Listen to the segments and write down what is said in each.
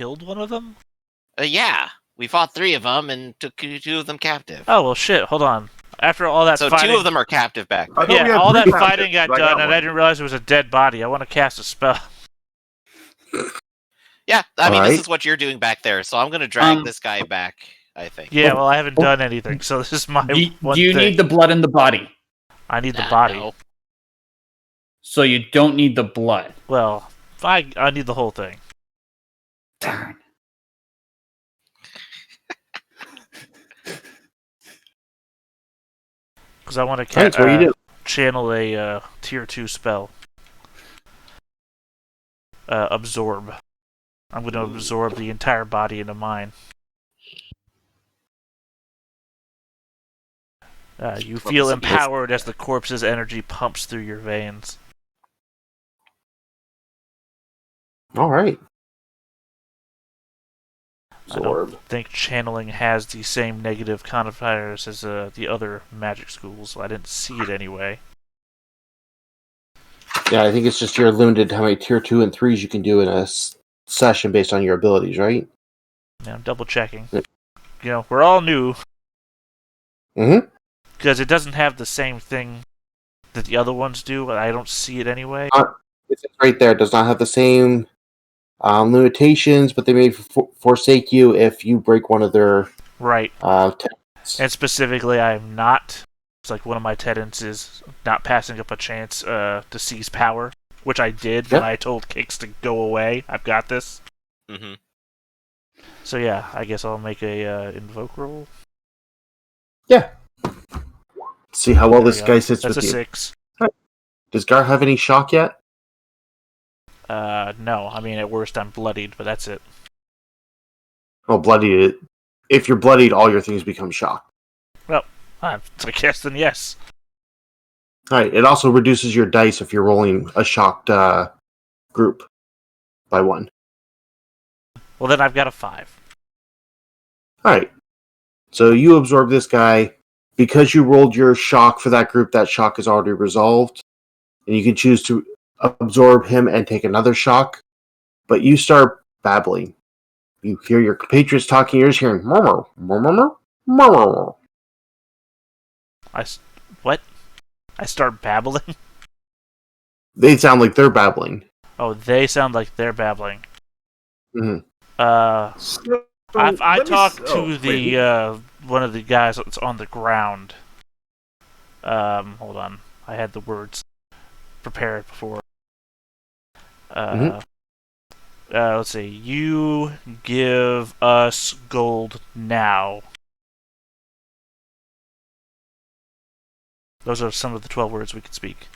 killed one of them? Yeah. We fought 3 of them and took 2 of them captive. Oh, well, shit. Hold on. After all that fighting... 2 of them are captive back there. Yeah, all that fighting got done, and I didn't realize it was a dead body. I want to cast a spell. Yeah, I mean, this is what you're doing back there, so I'm going to drag this guy back, I think. Yeah, well, I haven't done anything, so this is my one Do you need the blood in the body? I need the body. No. So you don't need the blood. Well, I need the whole thing. Darn. Because I want to channel a tier 2 spell. Absorb. I'm going to absorb the entire body into mine. You feel empowered as the corpse's energy pumps through your veins. Alright. I don't think channeling has the same negative connotations as the other magic schools, so I didn't see it anyway. Yeah, I think it's just you're limited to how many tier 2 and 3s you can do in a session based on your abilities, right? Yeah, I'm double checking. We're all new. Mm-hmm. Because it doesn't have the same thing that the other ones do, but I don't see it anyway. It's right there. It does not have the same limitations, but they may forsake you if you break one of their tenets. And specifically, I'm not. It's like one of my tenets is not passing up a chance to seize power, which I did when I told Kix to go away. I've got this. Mm-hmm. So yeah, I guess I'll make a invoke roll. Yeah. See how well this guy sits with you. That's a 6. Does Gar have any shock yet? No. I mean, at worst, I'm bloodied, but that's it. Oh, bloodied. If you're bloodied, all your things become shocked. Well, I guess then yes. Alright, it also reduces your dice if you're rolling a shocked group by 1. Well, then I've got a 5. Alright. So you absorb this guy. Because you rolled your shock for that group, that shock is already resolved. And you can choose to absorb him and take another shock. But you start babbling. You hear your compatriots talking, you're just hearing murmur, murmur, murmur. What? I start babbling? They sound like they're babbling. Oh, they sound like they're babbling. Mm-hmm. I talked to the one of the guys that's on the ground. Hold on. I had the words prepared before. Let's see. You give us gold now. Those are some of the 12 words we could speak.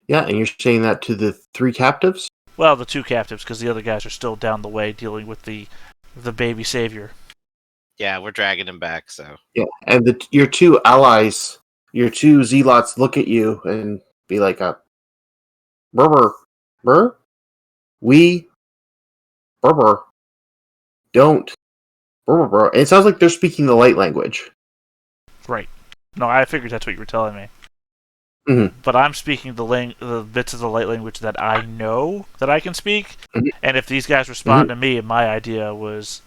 Yeah, and you're saying that to the 3 captives? Well, the 2 captives, because the other guys are still down the way dealing with the baby savior. Yeah, we're dragging him back, so... Yeah, and your 2 allies, your 2 zealots look at you and be like, Berber, we, Berber, don't, Berber. And it sounds like they're speaking the light language. Right. No, I figured that's what you were telling me. Mm-hmm. But I'm speaking the bits of the light language that I know that I can speak. Mm-hmm. And if these guys respond to me, my idea was...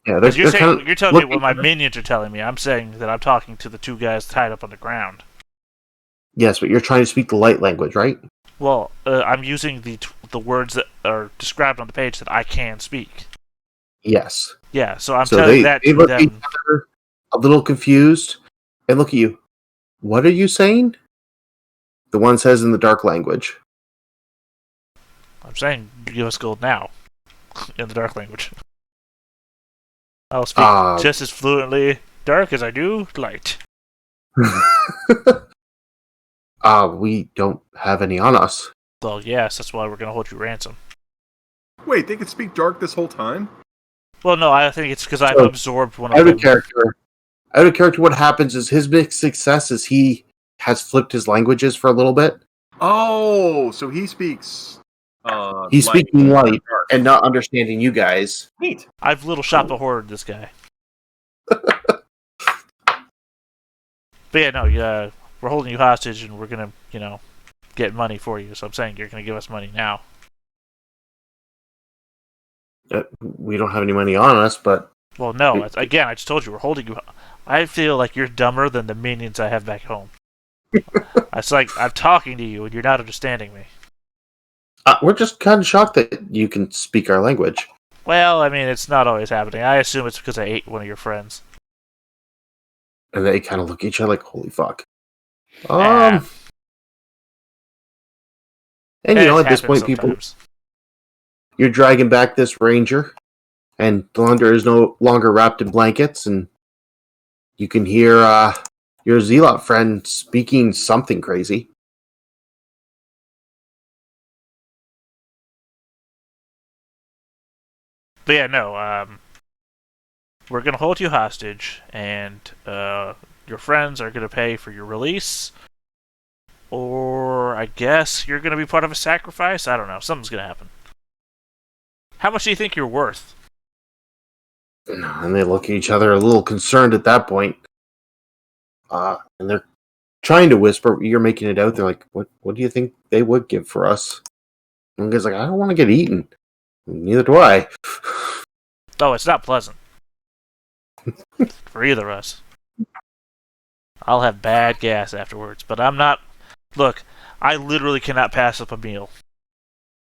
Yeah, you're telling me what my minions are telling me. I'm saying that I'm talking to the 2 guys tied up on the ground. Yes, but you're trying to speak the light language, right? Well, I'm using the words that are described on the page that I can speak. Yes. Yeah, so I'm telling that to them. Each other a little confused and look at you. What are you saying? The one says in the dark language. I'm saying, give us gold now. In the dark language. I'll speak just as fluently dark as I do light. We don't have any on us. Well, yes, that's why we're going to hold you ransom. Wait, they could speak dark this whole time? Well, no, I think it's because I've absorbed one of them. Out of character, what happens is his big success is he has flipped his languages for a little bit. Oh, so he speaks... he's speaking light and not understanding you guys. Neat. I've little shop a hoard this guy. But yeah, no, we're holding you hostage and we're gonna, get money for you. So I'm saying you're gonna give us money now. We don't have any money on us, but Well, no. Again, I just told you we're holding you. I feel like you're dumber than the minions I have back home. It's like I'm talking to you and you're not understanding me. we're just kind of shocked that you can speak our language. Well, I mean, it's not always happening. I assume it's because I ate one of your friends. And they kind of look at each other like, "Holy fuck!" Ah. And It at this happens point, people, sometimes. you're dragging back this ranger, and the hunter is no longer wrapped in blankets, and you can hear your zealot friend speaking something crazy. But yeah, no. We're gonna hold you hostage, and your friends are gonna pay for your release. Or I guess you're gonna be part of a sacrifice. I don't know. Something's gonna happen. How much do you think you're worth? And they look at each other a little concerned at that point. And they're trying to whisper. You're making it out. They're like, "What do you think they would give for us?" And the guy's like, "I don't want to get eaten. Neither do I." Oh, it's not pleasant. For either of us. I'll have bad gas afterwards, but I'm not... Look, I literally cannot pass up a meal.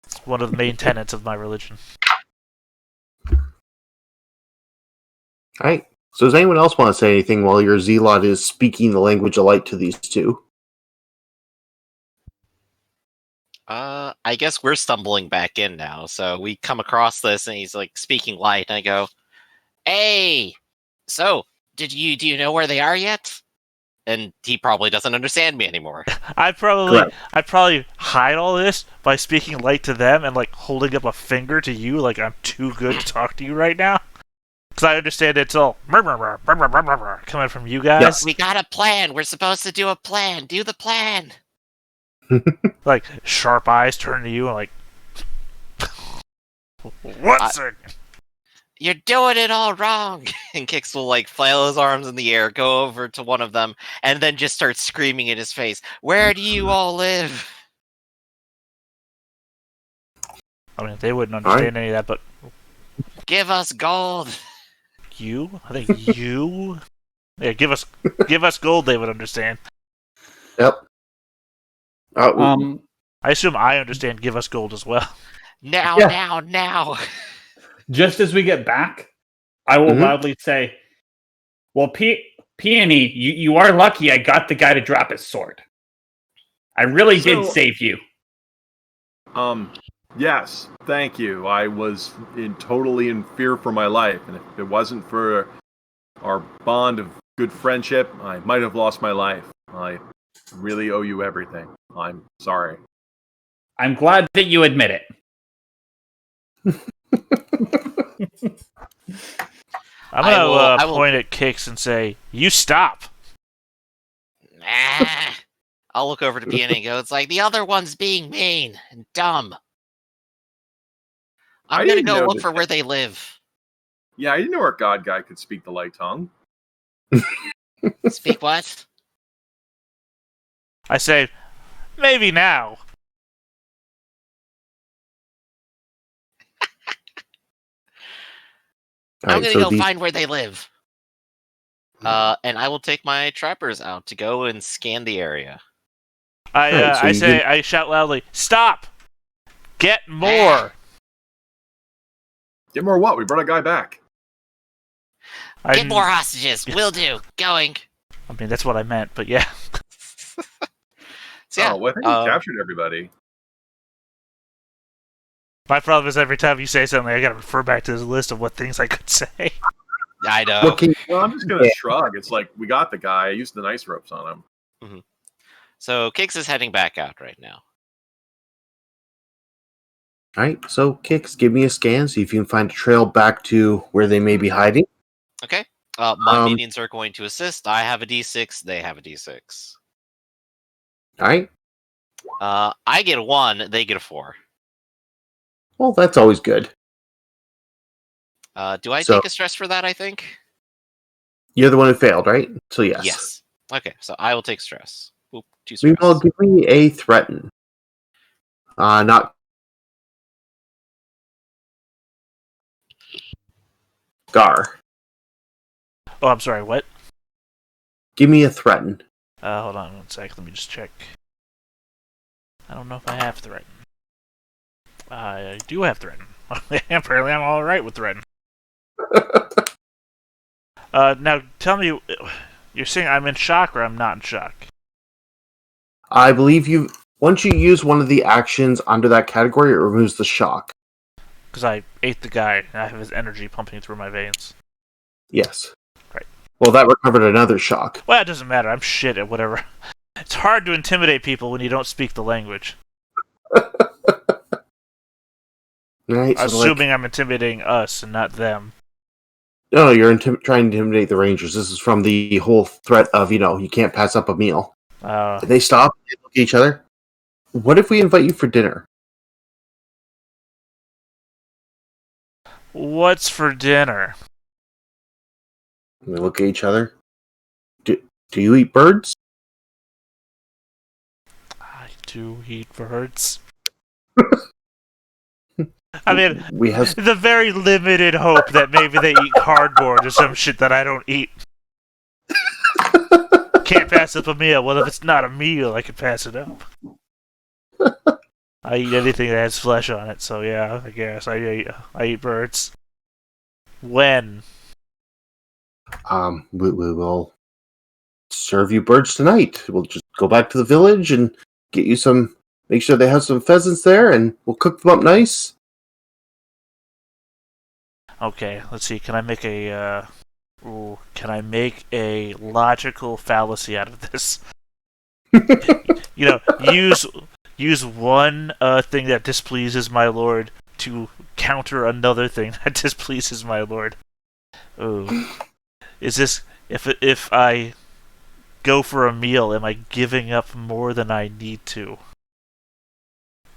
It's one of the main tenets of my religion. Alright. So does anyone else want to say anything while your zealot is speaking the language of light to these two? I guess we're stumbling back in now. So we come across this, and he's like speaking light, and I go, "Hey, so do you know where they are yet?" And he probably doesn't understand me anymore. I'd probably hide all this by speaking light to them and like holding up a finger to you, like I'm too good to talk to you right now. Because I understand it's all coming from you guys. We got a plan. We're supposed to do a plan. Do the plan. Like sharp eyes turn to you and like, what's it? You're doing it all wrong. And Kix will like flail his arms in the air, go over to one of them, and then just start screaming in his face, "Where do you all live?" I mean, they wouldn't understand any of that, but Give us gold. you? I think you? Yeah, give us gold. They would understand. Yep. I assume I understand. Give us gold as well. Now. Just as we get back, I will loudly say, "Well, Peony, you are lucky I got the guy to drop his sword. I really did save you." Yes, thank you. I was totally in fear for my life, and if it wasn't for our bond of good friendship, I might have lost my life. I really owe you everything. I'm sorry. I'm glad that you admit it. I'm gonna point at Kix and say, "You stop." I'll look over to Peony and go, "It's like the other one's being mean and dumb. I'm gonna go look for where they live." Yeah, I didn't know our god guy could speak the light tongue. Speak what? I say, maybe now. I'm gonna go find where they live. And I will take my trappers out to go and scan the area. I shout loudly, "Stop! Get more!" Get more what? We brought a guy back. Get more hostages. Will do. Going. I mean, that's what I meant, but yeah. So, yeah. Well, I think we captured everybody. My problem is every time you say something, I gotta refer back to this list of what things I could say. I know. Well, I'm just gonna shrug. It's like, we got the guy. I used the nice ropes on him. Mm-hmm. So Kix is heading back out right now. Alright, so Kix, give me a scan, see if you can find a trail back to where they may be hiding. Okay. My minions are going to assist. I have a D6. They have a D6. Alright. I get a 1. They get a 4. Well, that's always good. Do I take a stress for that, I think? You're the one who failed, right? So yes. Yes. Okay, so I will take stress. Oop, 2 stress. Meanwhile, give me a threaten. Not Gar, Oh, I'm sorry, what? give me a threaten. Hold on 1 sec, let me just check. I don't know if I have threaten. I do have threaten. Apparently I'm alright with threaten. Now, tell me, you're saying I'm in shock or I'm not in shock? I believe once you use one of the actions under that category, it removes the shock. Because I ate the guy, and I have his energy pumping through my veins. Yes. Right. Well, that recovered another shock. Well, it doesn't matter. I'm shit at whatever. It's hard to intimidate people when you don't speak the language. Right. So Assuming I'm intimidating us and not them. no, you're trying to intimidate the Rangers. This is from the whole threat of, you can't pass up a meal. They stop, they look at each other. What if we invite you for dinner? What's for dinner? And they look at each other. Do you eat birds? I do eat birds. I mean, We have the very limited hope that maybe they eat cardboard or some shit that I don't eat. Can't pass up a meal. Well, if it's not a meal, I can pass it up. I eat anything that has flesh on it, so yeah, I guess I eat birds. When? we will serve you birds tonight. We'll just go back to the village and get you some. Make sure they have some pheasants there, and we'll cook them up nice. Okay, let's see. Can I make a logical fallacy out of this? Use one thing that displeases my lord to counter another thing that displeases my lord. Ooh. Is this if I go for a meal, am I giving up more than I need to?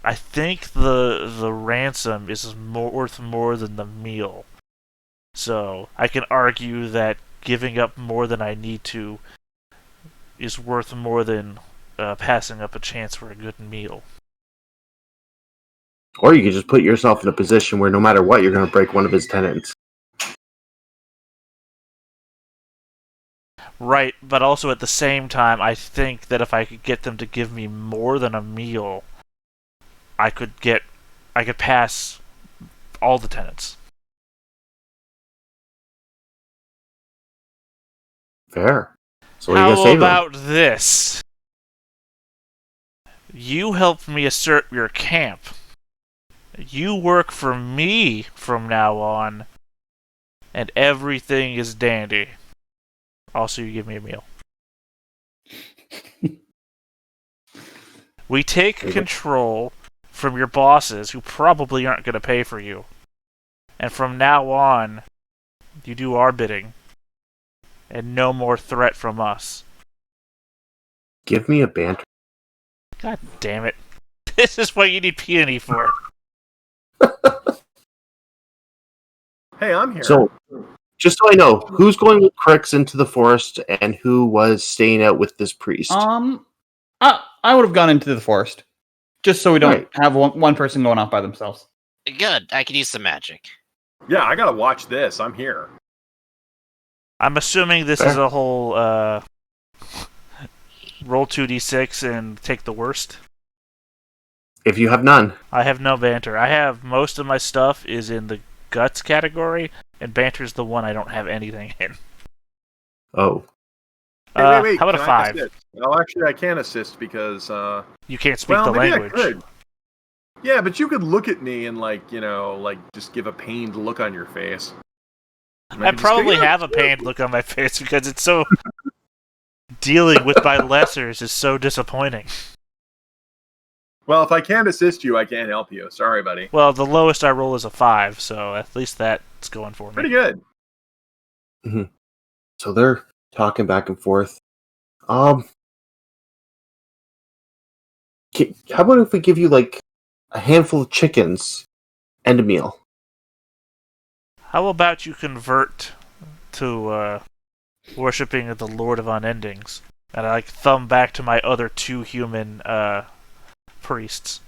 I think the ransom is worth more than the meal. So I can argue that giving up more than I need to is worth more than passing up a chance for a good meal. Or you can just put yourself in a position where no matter what, you're going to break one of his tenants. Right, but also at the same time, I think that if I could get them to give me more than a meal, I could pass all the tenants. Fair. So what are you going to How say to them? about this? You helped me assert your camp. You work for me from now on, and everything is dandy. Also, you give me a meal. We take control from your bosses, who probably aren't going to pay for you. And from now on, you do our bidding. And no more threat from us. Give me a banter. God damn it. This is what you need peony for. Hey, I'm here. So, just so I know, who's going with Crix into the forest and who was staying out with this priest? I would have gone into the forest, just so we don't Right. have one person going off by themselves. Good. I could use some magic. Yeah, I gotta watch this. I'm here. I'm assuming this is a whole roll 2d6 and take the worst. If you have none. I have no banter. I have most of my stuff is in the guts category, and banter's the one I don't have anything in. Oh. Wait. How about a Can I 5? assist? Well, actually, I can assist because You can't speak the maybe language. I could. Yeah, but you could look at me and just give a pained look on your face. And I could just probably go, "Yeah, have a pained look on my face because it's so... Dealing with my lessers is so disappointing. Well, if I can't assist you, I can't help you. Sorry, buddy. Well, the lowest I roll is a 5, so at least that's going for me. Pretty good. Mm-hmm. So they're talking back and forth. How about if we give you like a handful of chickens and a meal? How about you convert to worshipping the Lord of Unendings, and I thumb back to my other 2 human priests.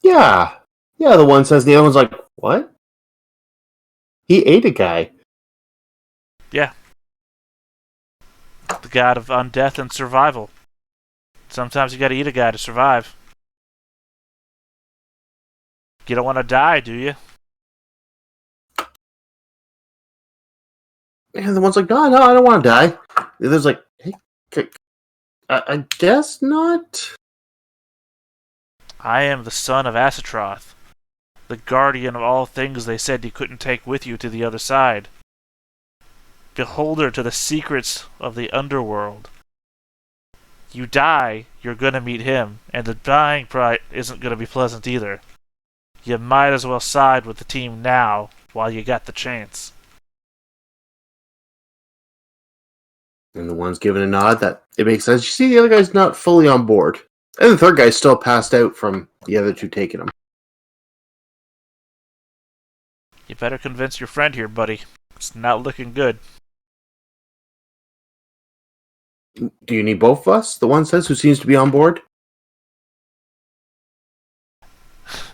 Yeah. Yeah, the one says, the other one's like, what? He ate a guy. Yeah. The god of undeath and survival. Sometimes you gotta eat a guy to survive. You don't want to die, do you? And the one's like, no, I don't want to die. The other's like, hey, I guess not. I am the son of Asatroth, the guardian of all things they said you couldn't take with you to the other side. Beholder to the secrets of the underworld. You die, you're gonna meet him, and the dying part isn't gonna be pleasant either. You might as well side with the team now, while you got the chance. And the one's giving a nod that it makes sense. You see, the other guy's not fully on board. And the third guy's still passed out from the other two taking him. You better convince your friend here, buddy. It's not looking good. Do you need both of us? The one says, who seems to be on board.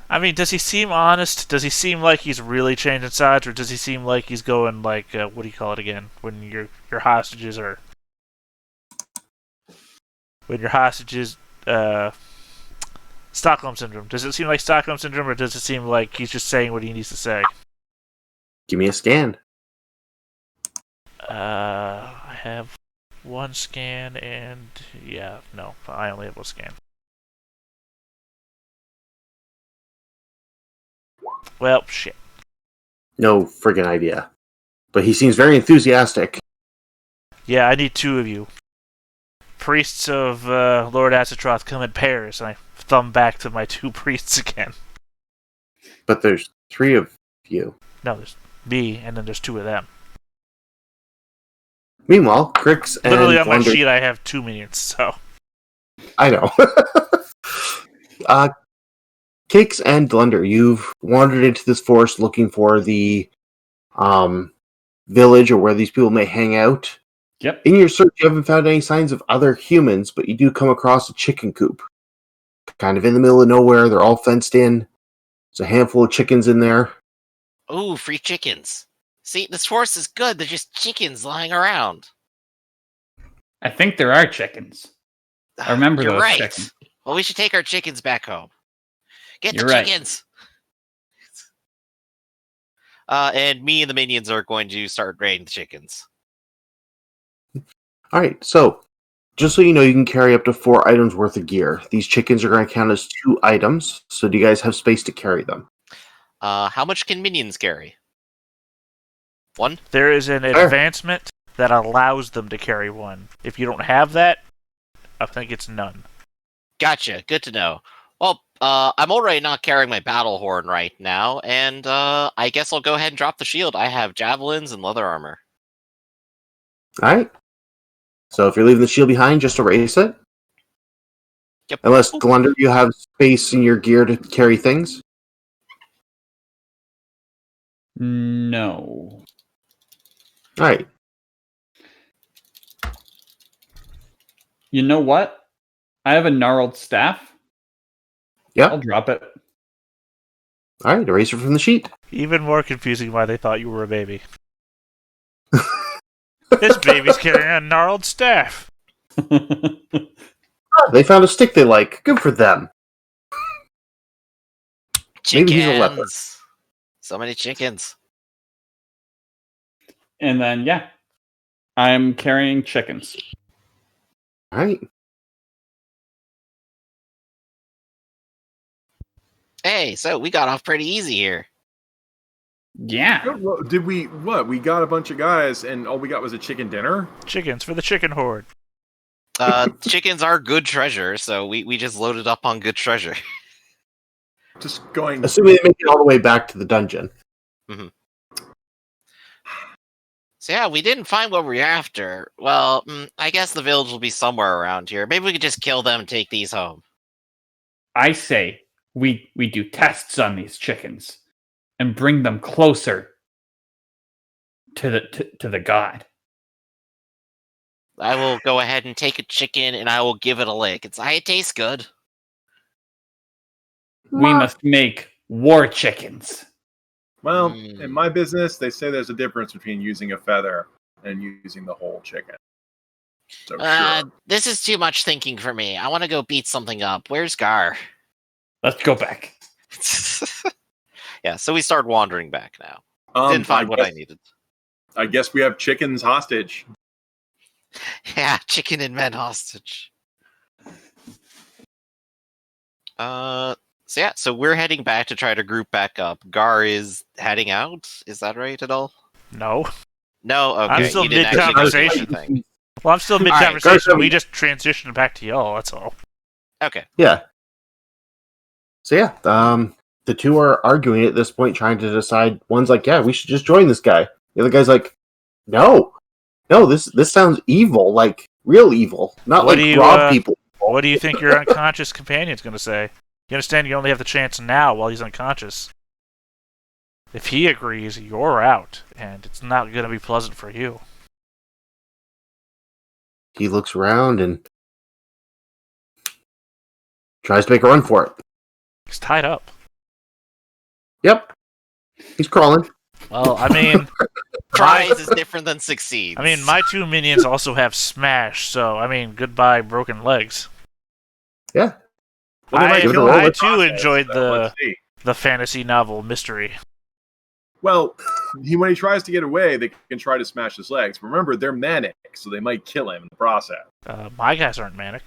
I mean, does he seem honest? Does he seem like he's really changing sides, or does he seem like he's going like, what do you call it again? When your hostages are... When your hostages, Stockholm Syndrome. Does it seem like Stockholm Syndrome, or does it seem like he's just saying what he needs to say? Give me a scan. I have one scan, and... Yeah, no, I only have one scan. Well, shit. No friggin' idea. But he seems very enthusiastic. Yeah, I need two of you. Priests of Lord Asatroth come in pairs, and I thumb back to my two priests again. But there's three of you. No, there's me, and then there's two of them. Meanwhile, Crix and Literally on my Blunder... sheet, I have 2 minions, so... I know. Cakes and Blunder, you've wandered into this forest looking for the village or where these people may hang out. Yep. In your search, you haven't found any signs of other humans, but you do come across a chicken coop. Kind of in the middle of nowhere, they're all fenced in. There's a handful of chickens in there. Ooh, free chickens. See, this forest is good. They're just chickens lying around. I think there are chickens. I remember You're those right. chickens. Well, we should take our chickens back home. Get You're the right. chickens! And me and the minions are going to start raiding the chickens. Alright, so, just so you know, you can carry up to 4 items worth of gear. These chickens are going to count as 2 items, so do you guys have space to carry them? How much can minions carry? 1? There is an advancement that allows them to carry 1. If you don't have that, I think it's none. Gotcha. Good to know. Well, I'm already not carrying my battle horn right now, and I guess I'll go ahead and drop the shield. I have javelins and leather armor. Alright. So if you're leaving the shield behind, just erase it. Yep. Unless, Glunder, you have space in your gear to carry things. No. Alright. You know what? I have a gnarled staff. Yeah. I'll drop it. Alright, erase it from the sheet. Even more confusing why they thought you were a baby. This baby's carrying a gnarled staff. They found a stick they like. Good for them. Chickens! Maybe he's a leopard. So many chickens. And then, yeah, I'm carrying chickens. Alright. Hey, so we got off pretty easy here. Yeah. Did we, what? We got a bunch of guys and all we got was a chicken dinner? Chickens for the chicken horde. Chickens are good treasure, so we just loaded up on good treasure. Just going... Assuming they make it all the way back to the dungeon. Mm-hmm. So yeah, we didn't find what we were after. Well, I guess the village will be somewhere around here. Maybe we could just kill them and take these home. I say we do tests on these chickens and bring them closer to the god. I will go ahead and take a chicken and I will give it a lick. It tastes good. We must make war chickens. Well, in my business, they say there's a difference between using a feather and using the whole chicken. So sure. This is too much thinking for me. I want to go beat something up. Where's Gar? Let's go back. Yeah, so we start wandering back now. Didn't find what I needed. I guess we have chickens hostage. Yeah, chicken and men hostage. So we're heading back to try to group back up. Gar is heading out. Is that right at all? No. No. Okay. I'm still you didn't actually go do mid-conversation. anything. Well, I'm still right, mid-conversation. We just transitioned back to y'all, that's all. Okay. Yeah. So yeah, the two are arguing at this point, trying to decide. One's like, "Yeah, we should just join this guy." The other guy's like, "No, this sounds evil, like real evil, not What like do you, rob people." What do you think your unconscious companion's going to say? You understand you only have the chance now while he's unconscious. If he agrees, you're out, and it's not going to be pleasant for you. He looks around and tries to make a run for it. He's tied up. Yep, he's crawling. Well, I mean... Tries is different than succeeds. I mean, my two minions also have smash, so, I mean, goodbye broken legs. Yeah. Well, they might I kill him in the too process, enjoyed so let's see. the fantasy novel Mystery. Well, when he tries to get away, they can try to smash his legs. Remember, they're manic, so they might kill him in the process. My guys aren't manic.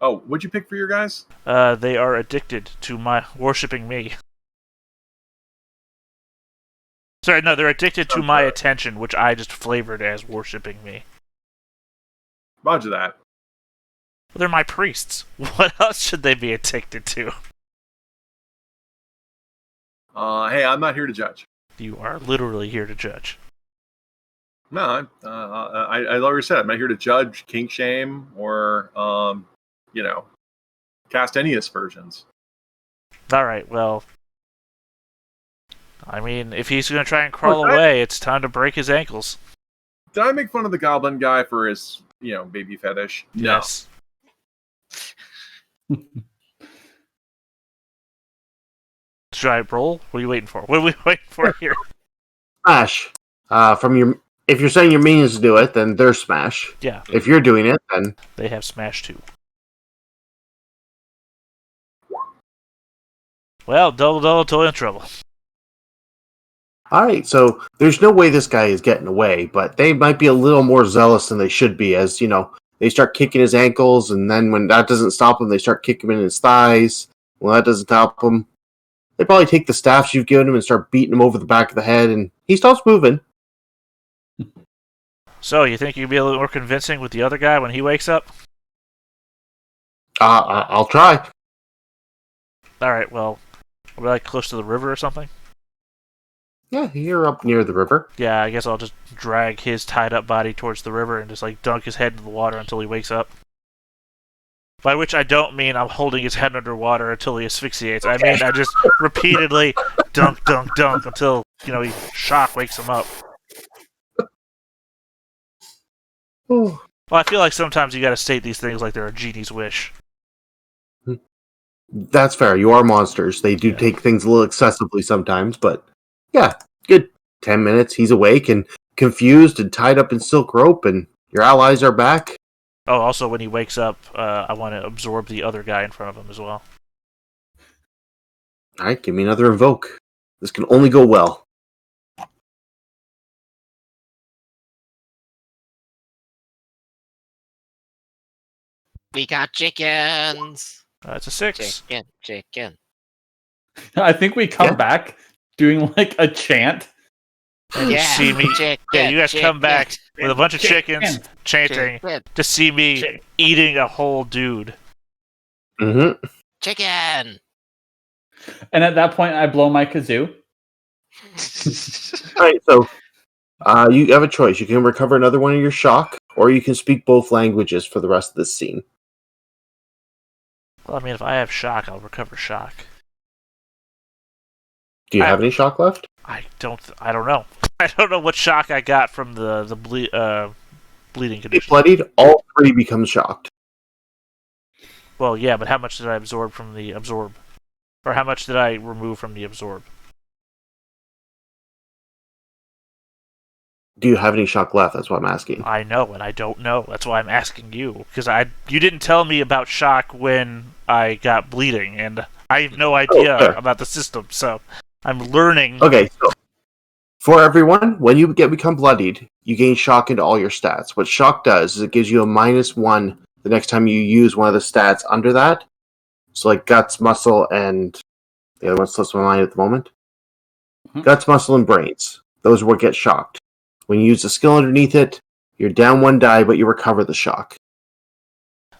Oh, what'd you pick for your guys? They are addicted to my worshipping me. Sorry, no, they're addicted to my attention, which I just flavored as worshipping me. Roger that. Well, they're my priests. What else should they be addicted to? Hey, I'm not here to judge. You are literally here to judge. No, I already said I'm not here to judge, kink shame, or cast any aspersions. Alright, well... I mean, if he's going to try and crawl away, it's time to break his ankles. Did I make fun of the goblin guy for his, baby fetish? Yes. Should I roll? What are you waiting for? What are we waiting for here? Smash. If you're saying your minions do it, then they're smash. Yeah. If you're doing it, then They have smash too. Well, double, totally in trouble. alright, so there's no way this guy is getting away, but they might be a little more zealous than they should be, as, they start kicking his ankles, and then when that doesn't stop him, they start kicking him in his thighs. When that doesn't stop him, they probably take the staffs you've given him and start beating him over the back of the head, and he stops moving. So, you think you can be a little more convincing with the other guy when he wakes up? I'll try. Alright, well, are we close to the river or something? Yeah, you're up near the river. Yeah, I guess I'll just drag his tied up body towards the river and just dunk his head into the water until he wakes up. By which I don't mean I'm holding his head underwater until he asphyxiates. I mean I just repeatedly dunk until, shock wakes him up. Oh. Well, I feel like sometimes you gotta state these things like they're a genie's wish. That's fair. You are monsters. They do take things a little excessively sometimes, but yeah, good 10 minutes. He's awake and confused and tied up in silk rope, and your allies are back. Oh, also when he wakes up, I want to absorb the other guy in front of him as well. Alright, give me another invoke. This can only go well. We got chickens. It's a 6. Chicken. I think we come back doing a chant. Yeah, See me. chicken, You guys come back with a bunch of chickens chanting chicken, to see me eating a whole dude. Mm-hmm. chicken. And at that point, I blow my kazoo. Alright, so you have a choice. You can recover another one of your shock, or you can speak both languages for the rest of this scene. Well, I mean, if I have shock, I'll recover shock. Do you have any shock left? I don't know. I don't know what shock I got from the bleeding If condition. bloodied, all three become shocked. Well, yeah, but how much did I absorb from the absorb? Or how much did I remove from the absorb? Do you have any shock left? That's what I'm asking. I know, and I don't know. That's why I'm asking you. Because you didn't tell me about shock when I got bleeding, and I have no idea about the system, so I'm learning. Okay, so for everyone, when you become bloodied, you gain shock into all your stats. What shock does is it gives you a -1 the next time you use one of the stats under that. So like guts, muscle, and the other one slips my mind at the moment. Guts, muscle, and brains. Those are what get shocked. When you use the skill underneath it, you're down 1 die, but you recover the shock.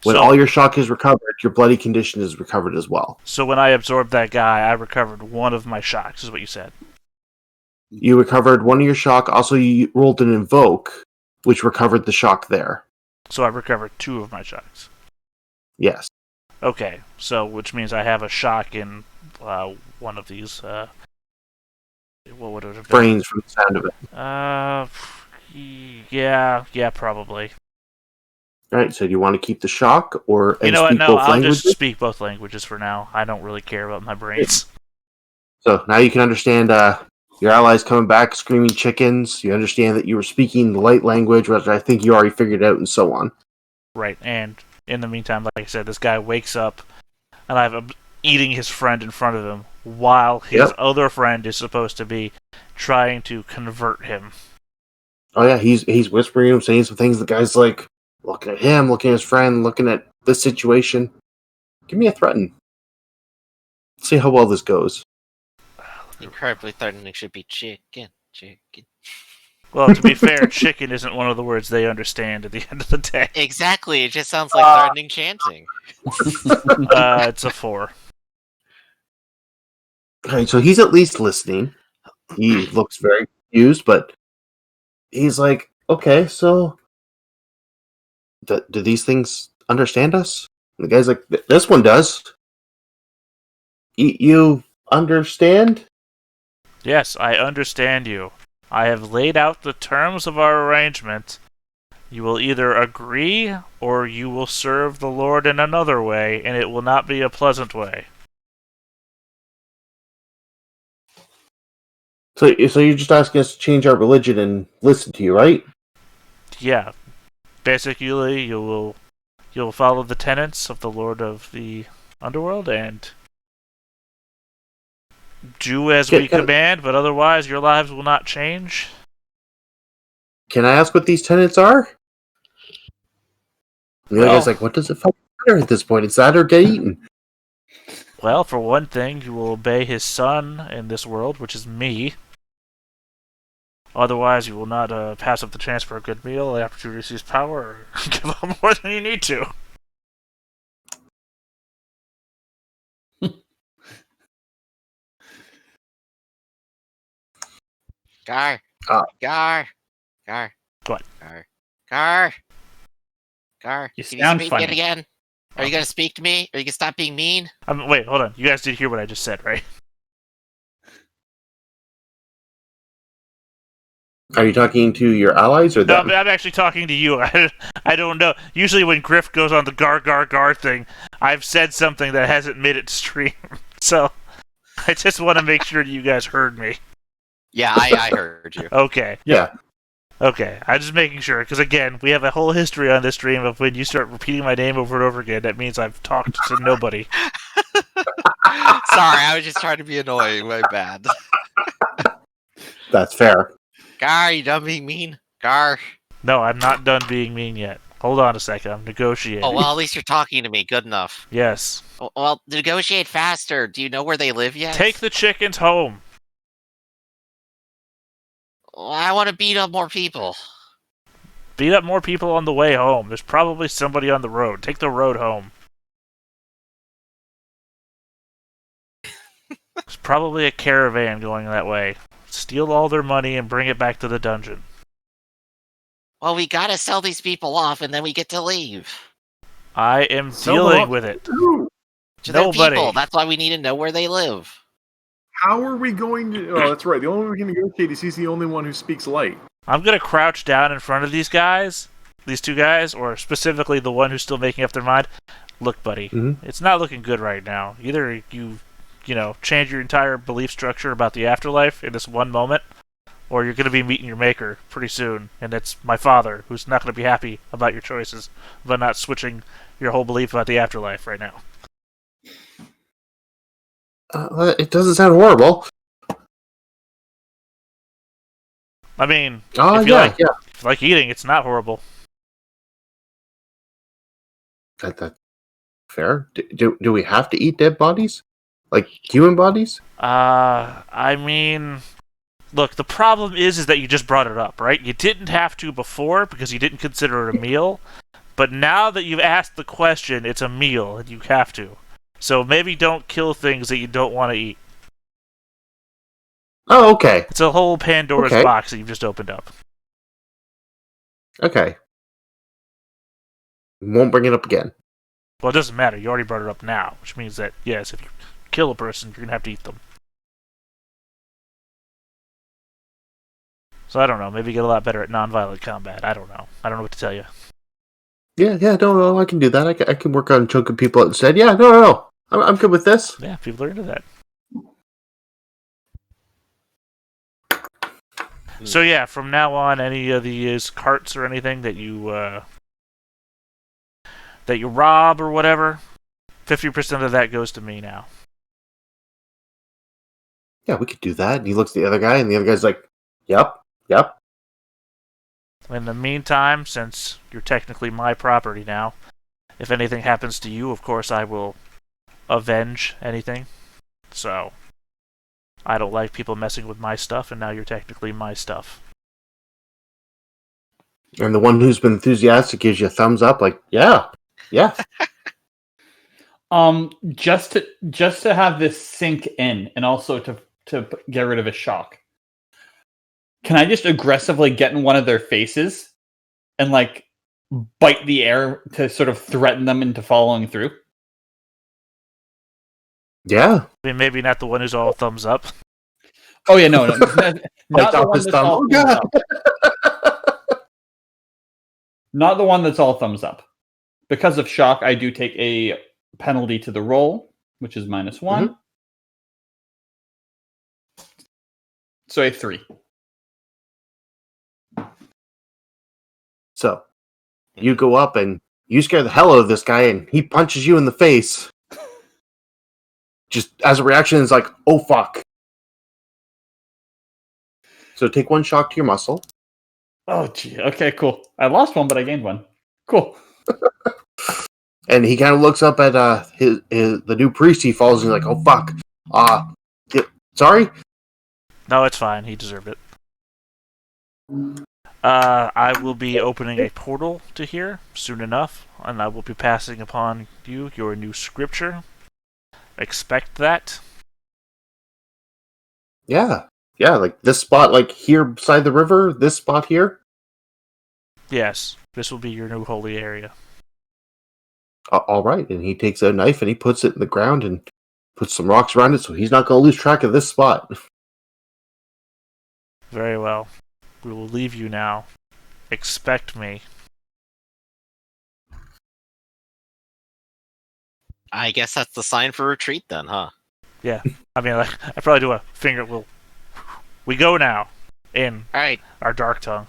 When all your shock is recovered, your bloody condition is recovered as well. So when I absorbed that guy, I recovered 1 of my shocks, is what you said. You recovered 1 of your shock. Also, you rolled an invoke, which recovered the shock there. So I recovered 2 of my shocks. Yes. Okay, so which means I have a shock in one of these. What would it have been? Brains from the sound of it. Yeah, probably. Alright, so do you want to keep the shock or You know what? speak No, both I'll languages? just speak both languages for now. I don't really care about my brains. So now you can understand your allies coming back screaming chickens. You understand that you were speaking the light language, which I think you already figured out, and so on. Right, and in the meantime, like I said, this guy wakes up, and I'm eating his friend in front of him, while his other friend is supposed to be trying to convert him. Oh yeah, he's whispering him, saying some things. The guy's like looking at him, looking at his friend, looking at this situation. Give me a threaten. Let's see how well this goes. Incredibly threatening should be chicken. Well, to be fair, chicken isn't one of the words they understand at the end of the day. Exactly, it just sounds like threatening chanting. It's a 4. Okay, so he's at least listening. He looks very confused, but he's like, okay, so do these things understand us? And the guy's like, this one does. You understand? Yes, I understand you. I have laid out the terms of our arrangement. You will either agree, or you will serve the Lord in another way, and it will not be a pleasant way. So you're just asking us to change our religion and listen to you, right? Yeah. Basically, you'll follow the tenets of the Lord of the Underworld and do as we command, but otherwise your lives will not change. Can I ask what these tenets are? And the other guy's like, what does it fucking matter at this point? It's that or get eaten. Well, for one thing, you will obey his son in this world, which is me. Otherwise, you will not pass up the chance for a good meal after you receive power, or give up more than you need to. Gar. What? Gar. You Can sound you speak funny. it again? Are you gonna speak to me? Are you gonna stop being mean? Wait, hold on. You guys did hear what I just said, right? Are you talking to your allies or No, them? I'm actually talking to you. I don't know. Usually when Griff goes on the gar thing, I've said something that hasn't made it to stream. So, I just want to make sure that you guys heard me. Yeah, I heard you. Okay. Yeah. Okay, I'm just making sure, because again, we have a whole history on this stream of when you start repeating my name over and over again, that means I've talked to nobody. Sorry, I was just trying to be annoying. My bad. That's fair. Gar, you done being mean? Gar. No, I'm not done being mean yet. Hold on a second, I'm negotiating. Oh, well, at least you're talking to me. Good enough. Yes. Well, negotiate faster. Do you know where they live yet? Take the chickens home. Well, I want to beat up more people. Beat up more people on the way home. There's probably somebody on the road. Take the road home. There's probably a caravan going that way. Steal all their money and bring it back to the dungeon. Well, we gotta sell these people off, and then we get to leave. I am Sell them dealing off. with it. To their Nobody. people. That's why we need to know where they live. How are we going to? Oh, that's right. The only way we can negotiate is he's the only one who speaks light. I'm gonna crouch down in front of these guys, these two guys, or specifically the one who's still making up their mind. Look, buddy, Mhm. it's not looking good right now. Either you change your entire belief structure about the afterlife in this one moment, or you're going to be meeting your maker pretty soon, and it's my father, who's not going to be happy about your choices, about not switching your whole belief about the afterlife right now. It doesn't sound horrible. I mean, Oh, if you yeah. like eating, it's not horrible. That's fair. Do we have to eat dead bodies? Like human bodies? I mean, look, the problem is that you just brought it up, right? You didn't have to before because you didn't consider it a meal, but now that you've asked the question, it's a meal and you have to. So maybe don't kill things that you don't want to eat. Oh, okay. It's a whole Pandora's box that you've just opened up. Okay. Won't bring it up again. Well, it doesn't matter. You already brought it up now, which means that, yes, if you kill a person, you're going to have to eat them. So I don't know. Maybe get a lot better at non-violent combat. I don't know. I don't know what to tell you. Yeah, no, I can do that. I can work on choking people out instead. Yeah, no. I'm good with this. Yeah, people are into that. So yeah, from now on, any of these carts or anything that you rob or whatever, 50% of that goes to me now. Yeah, we could do that. And he looks at the other guy, and the other guy's like, Yep. In the meantime, since you're technically my property now, if anything happens to you, of course I will avenge anything. So, I don't like people messing with my stuff, and now you're technically my stuff. And the one who's been enthusiastic gives you a thumbs up, like, yeah. Just to have this sink in, and also to get rid of a shock. Can I just aggressively get in one of their faces and like bite the air to sort of threaten them into following through? Yeah. I mean, maybe not the one who's all thumbs up. Oh yeah, no, not the one that's all Oh, thumbs God. up. Not the one that's all thumbs up. Because of shock, I do take a penalty to the roll, which is -1. Mm-hmm. So a 3. So, you go up and you scare the hell out of this guy, and he punches you in the face. Just as a reaction, it's like, oh fuck. So take 1 shock to your muscle. Oh gee, okay, cool. I lost 1, but I gained 1. Cool. And he kind of looks up at the new priest he follows, and he's like, oh fuck. Sorry? No, it's fine. He deserved it. I will be opening a portal to here soon enough, and I will be passing upon you your new scripture. Expect that. Yeah, like this spot, like here beside the river, this spot here? Yes, this will be your new holy area. All right, and he takes a knife and he puts it in the ground and puts some rocks around it so he's not going to lose track of this spot. Very well. We will leave you now. Expect me. I guess that's the sign for retreat then, huh? Yeah. I mean, I probably do a finger. We go now. In Alright. our dark tongue.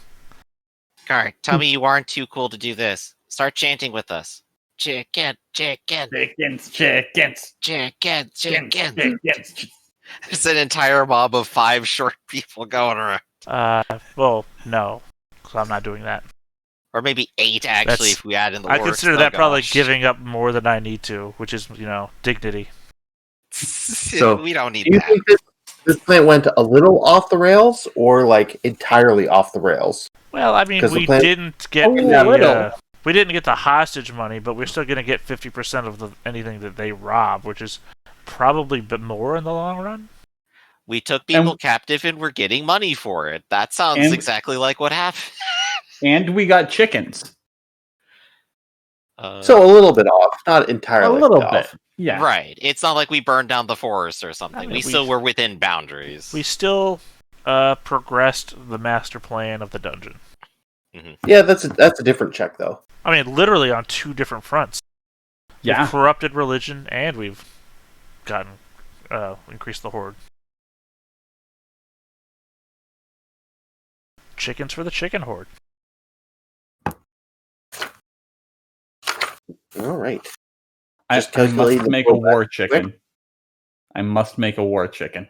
Alright, tell me you aren't too cool to do this. Start chanting with us. Chicken. Chickens. There's an entire mob of 5 short people going around. Well, no. Because I'm not doing that. Or maybe 8, actually, if we add in the I words. consider that probably giving up more than I need to, which is, dignity. So, we don't need do you that. think this plan went a little off the rails, or like entirely off the rails? Well, I mean, we didn't get we didn't get the hostage money, but we're still going to get 50% of anything that they rob, which is probably a bit more in the long run. We took people captive and we're getting money for it. That sounds exactly like what happened. And we got chickens. So a little bit off, not entirely. A little off. bit, yeah. Right. It's not like we burned down the forest or something. I mean, we still were within boundaries. We still progressed the master plan of the dungeon. Mm-hmm. Yeah, that's a different check, though. I mean, literally on 2 different fronts. Yeah. We've corrupted religion, and we've gotten increase the hoard. Chickens for the chicken horde. All right. I Just calculating must the make a blowback war quick. chicken. I must make a war chicken.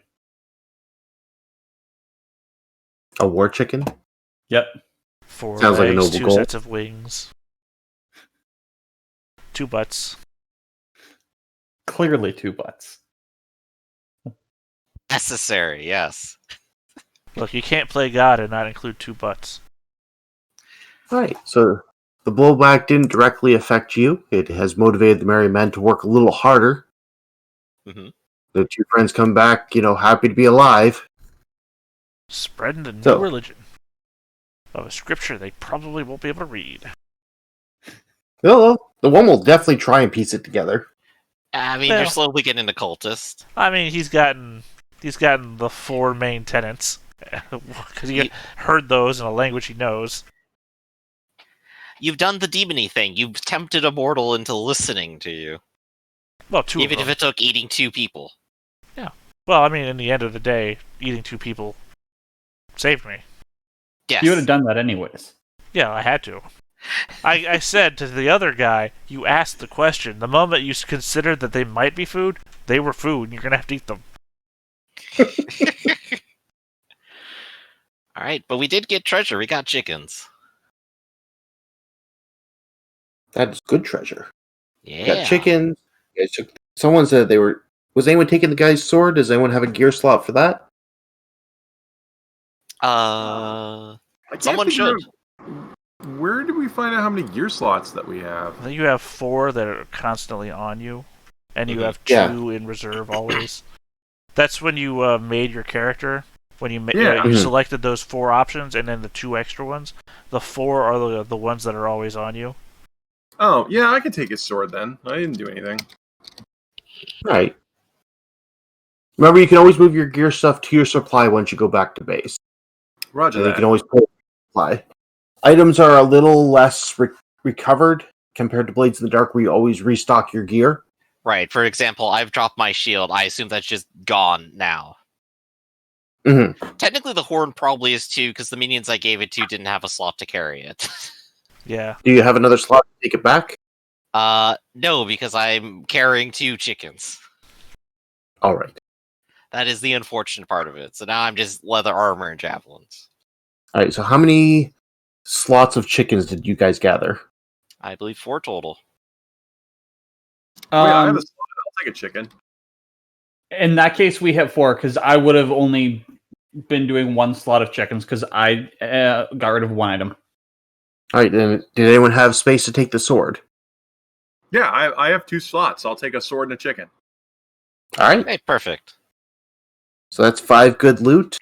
A war chicken? Yep. 4 Sounds like a legs, noble 2 goal. sets of wings, 2 butts. Clearly 2 butts. Necessary, yes. Look, you can't play God and not include 2 butts. All right. So the blowback didn't directly affect you. It has motivated the merry men to work a little harder. Mhm. The 2 friends come back, happy to be alive. Spreading the new So- religion of a scripture they probably won't be able to read. Well, the one will definitely try and piece it together. I mean, Well- you're slowly getting a cultist. I mean, he's gotten the 4 main tenets because he heard those in a language he knows. You've done the demony thing. You've tempted a mortal into listening to you. Well, 2 Even of if them. it took eating 2 people. Well, I mean, in the end of the day, eating 2 people saved me. Yes. You would have done that anyways. Yeah, I had to. I said to the other guy, you asked the question. The moment you considered that they might be food, they were food, and you're going to have to eat them. Alright, but we did get treasure. We got chickens. That is good treasure. Yeah. Got chickens. You guys took- Someone said they were. Was anyone taking the guy's sword? Does anyone have a gear slot for that? Uh, I can't someone figure should. out- Where did we find out how many gear slots that we have? I think you have 4 that are constantly on you, and you Mhm. have 2 Yeah. in reserve always. That's when you made your character. When you Yeah. you Mhm. selected those 4 options, and then the 2 extra ones. The 4 are the ones that are always on you. Oh, yeah, I could take his sword then. I didn't do anything. All right. Remember, you can always move your gear stuff to your supply once you go back to base. Roger And you that. can always pull it supply. Items are a little less recovered compared to Blades in the Dark, where you always restock your gear. Right, for example, I've dropped my shield. I assume that's just gone now. Mm-hmm. Technically, the horn probably is too, because the minions I gave it to didn't have a slot to carry it. Yeah. Do you have another slot to take it back? No, because I'm carrying 2 chickens. All right. That is the unfortunate part of it. So now I'm just leather armor and javelins. All right. So how many slots of chickens did you guys gather? I believe 4 total. Oh, yeah, I have Um, a slot. I'll take a chicken. in that case, we have 4 because I would have only been doing 1 slot of chickens because I got rid of 1 item. All right. Then, did anyone have space to take the sword? Yeah, I have 2 slots. I'll take a sword and a chicken. All right. Hey, perfect. So that's 5 good loot.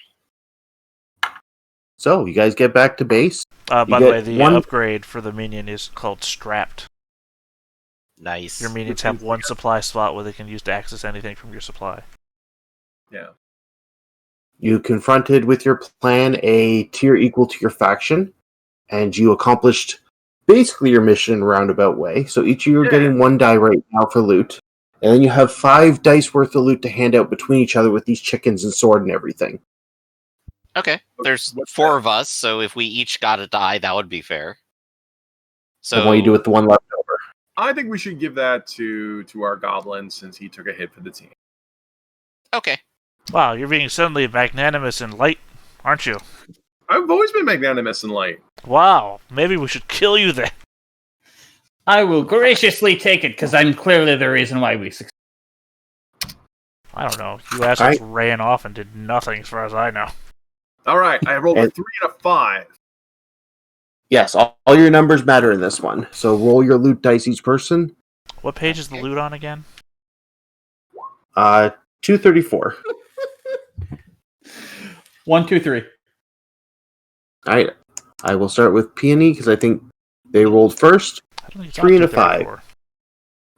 So you guys get back to base. By the get way, the 1 upgrade for the minion is called Strapped. Nice. Your minions have 1 supply slot where they can use to access anything from your supply. Yeah. You confronted with your plan a tier equal to your faction, and you accomplished basically your mission in a roundabout way. So each of you are Yeah. getting 1 die right now for loot. And then you have 5 dice worth of loot to hand out between each other with these chickens and sword and everything. Okay, there's What's 4 that? of us, so if we each got a die, that would be fair. So what do you do with the 1 left over? I think we should give that to our goblin since he took a hit for the team. Okay. Wow, you're being suddenly magnanimous and light, aren't you? I've always been magnanimous and light. Wow, maybe we should kill you then. I will graciously take it because I'm clearly the reason why we succeed. I don't know. You assholes ran off and did nothing as far as I know. All right, I rolled a And- 3 and a 5. Yes, all your numbers matter in this one. So roll your loot dice each person. What page is the loot on again? 234. 1, 2, 3. All right. I will start with Peony because I think they rolled first. I don't think it's 3 on and a 5. 234.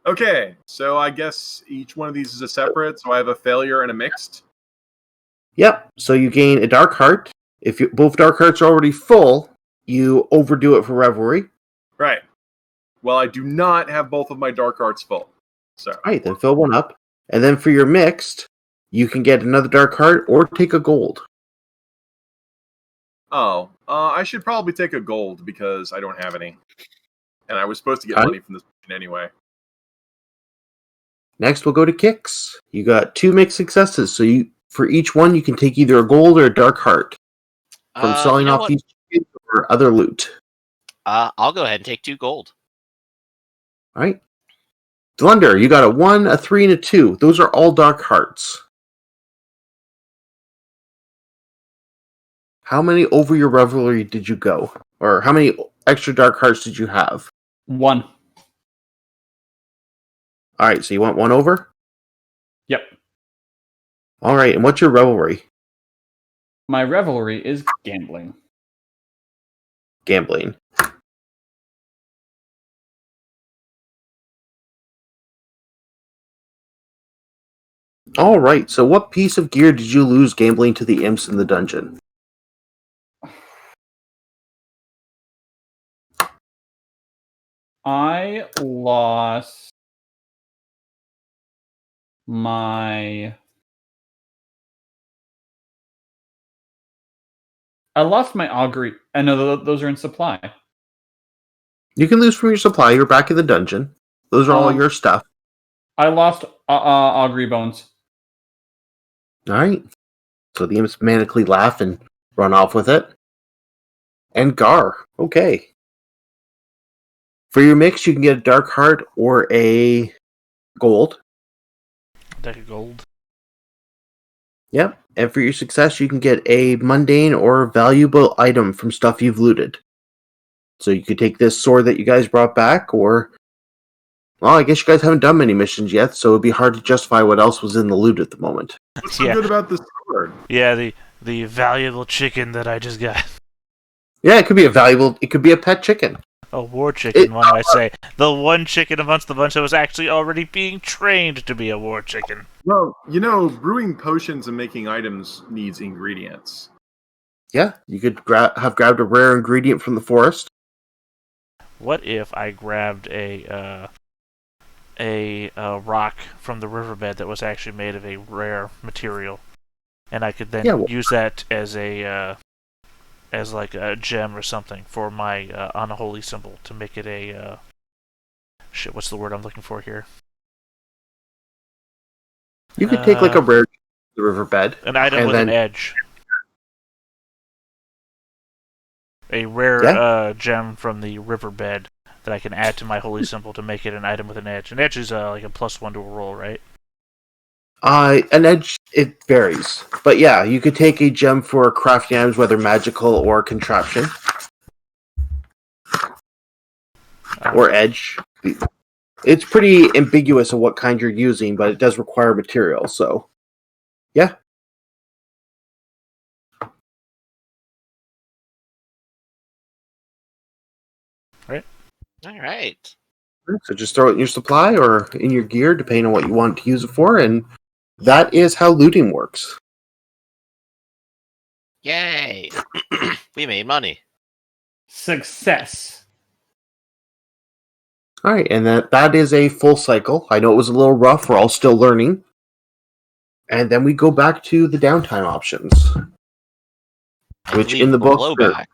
Okay, so I guess each one of these is a separate. So I have a failure and a mixed. Yep. So you gain a dark heart. If both dark hearts are already full, you overdo it for revelry. Right. Well, I do not have both of my dark arts full. So All right, then fill 1 up. And then for your mixed, you can get another dark heart or take a gold. Oh, I should probably take a gold because I don't have any. And I was supposed to get Huh? money from this mission anyway. Next, we'll go to kicks. You got 2 mixed successes, so for each one, you can take either a gold or a dark heart from selling You know off what? these chickens or other loot. I'll go ahead and take 2 gold. All right. Thunder, you got a 1, a 3, and a 2. Those are all dark hearts. How many over your revelry did you go? Or how many extra dark hearts did you have? 1. All right, so you want 1 over? Yep. All right, and what's your revelry? My revelry is gambling. Gambling. All right, so what piece of gear did you lose gambling to the imps in the dungeon? I lost my... I lost my augury. I know those are in supply. You can lose from your supply. You're back in the dungeon. Those are all your stuff. I lost augury bones. All right. So the imps manically laugh and run off with it. And Gar. Okay. For your mix, you can get a dark heart or a gold. Deck of gold. Yep. And for your success, you can get a mundane or valuable item from stuff you've looted. So you could take this sword that you guys brought back, or... Well, I guess you guys haven't done many missions yet, so it'd be hard to justify what else was in the loot at the moment. What's so Yeah. good about this sword? Yeah, the valuable chicken that I just got. Yeah, it could be it could be a pet chicken. A war chicken, one might say. The one chicken amongst the bunch that was actually already being trained to be a war chicken. Well, brewing potions and making items needs ingredients. Yeah, you could have grabbed a rare ingredient from the forest. What if I grabbed a rock from the riverbed that was actually made of a rare material, and I could then use that as as like a gem or something for my unholy symbol to make it a shit. What's the word I'm looking for here? You could take like a rare the riverbed, an item with an edge. A rare gem from the riverbed that I can add to my holy symbol to make it an item with an edge. An edge is like a +1 to a roll, right? An edge, it varies. But yeah, you could take a gem for crafting items, whether magical or contraption. Or edge. It's pretty ambiguous of what kind you're using, but it does require material, so... Yeah. All right. So just throw it in your supply or in your gear, depending on what you want to use it for, and that is how looting works. Yay! We made money. Success. All right, and that is a full cycle. I know it was a little rough. We're all still learning. And then we go back to the downtime options. Which in the book... Blowback.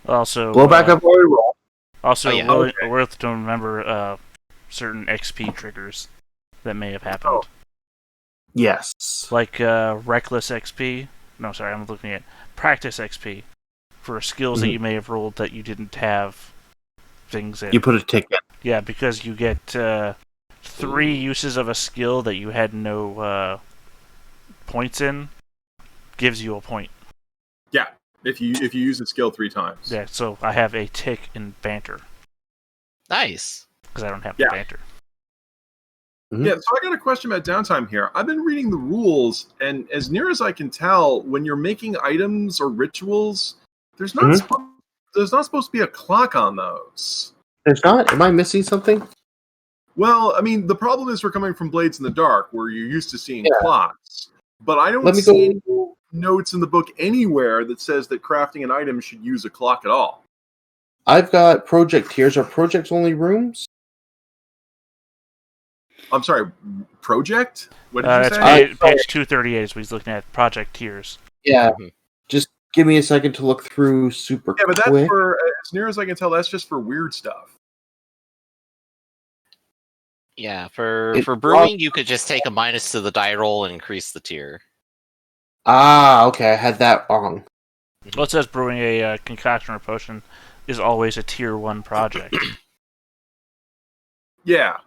Also, Blowback I've already rolled. Also, worth to remember certain XP triggers that may have happened. Oh. Yes. Like Reckless XP. No, sorry, I'm looking at Practice XP. For skills that you may have rolled that you didn't have things in. You put a ticket. Yeah, because you get 3 uses of a skill that you had no points in, gives you a point. Yeah, if you use a skill 3 times. Yeah, so I have a tick in banter. Nice. Because I don't have the banter. Mm-hmm. Yeah, so I got a question about downtime here. I've been reading the rules, and as near as I can tell, when you're making items or rituals, there's not supposed to be a clock on those. There's not? Am I missing something? Well, I mean, the problem is we're coming from Blades in the Dark, where you're used to seeing clocks. But I don't see any notes in the book anywhere that says that crafting an item should use a clock at all. I've got project tiers. Are projects only rooms? I'm sorry, project? What did you That's say? page 238 is what he's looking at, project tiers. Yeah. Mhm. Just give me a second to look through super Yeah, but that's quick. for, as near as I can tell, that's just for weird stuff. Yeah, for It- brewing, you could just take a minus to the die roll and increase the tier. Okay, I had that wrong. Well, it says brewing a concoction or potion is always a tier 1 project. Yeah,